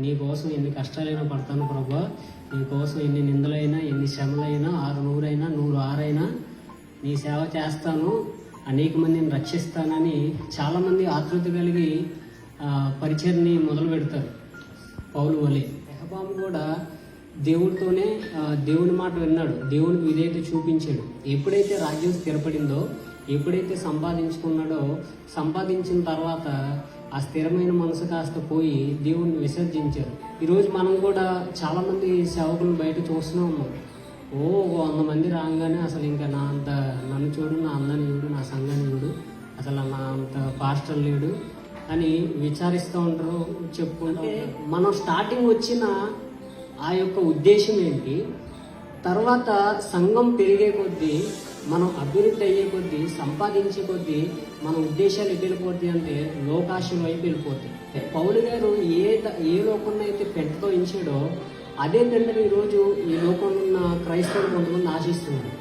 నీ కోసం ఎన్ని కష్టాలైనా పడతాను ప్రభా, నీ కోసం ఎన్ని నిందలైనా, ఎన్ని శ్రమలైనా, 600 106 నీ సేవ చేస్తాను, అనేక మందిని రక్షిస్తానని చాలామంది ఆతృత కలిగి పరిచర్ని మొదలు పెడతారు. పౌలు వలె రెహబాము కూడా దేవుడితోనే దేవుని మాట విన్నాడు, దేవునికి విధేయత చూపించాడు. ఎప్పుడైతే రాజ్యం స్థిరపడిందో, ఎప్పుడైతే సంపాదించుకున్నాడో, సంపాదించిన తర్వాత ఆ స్థిరమైన మనసు కాస్త పోయి దేవుణ్ణి విసర్జించారు. ఈరోజు మనం కూడా చాలామంది సేవకులను బయట చూస్తూనే ఉన్నాం. 100 మంది రాగానే అసలు ఇంకా నన్ను చూడు, నా అందాన్ని చూడు, నా సంఘాన్ని చూడు, అసలు నా అంత పాస్టర్ లేడు అని విచారిస్తూ ఉంటారు, చెప్పుకుంటే మనం స్టార్టింగ్ వచ్చిన ఆ యొక్క ఉద్దేశం ఏంటి, తర్వాత సంఘం పెరిగే కొద్దీ, మనం అభివృద్ధి అయ్యే కొద్దీ, సంపాదించే కొద్దీ మన ఉద్దేశాలు ఎటు వెళ్ళిపోతాయి అంటే లోకాశల వైపు వెళ్ళిపోతాయి. పౌలు గారు ఏ లోకంలో అయితే పెంటతో ఇంచాడో అదే పెంటను ఈరోజు ఈ లోకంలో ఉన్న క్రైస్తవులు కొంతమంది ఆశిస్తున్నారు.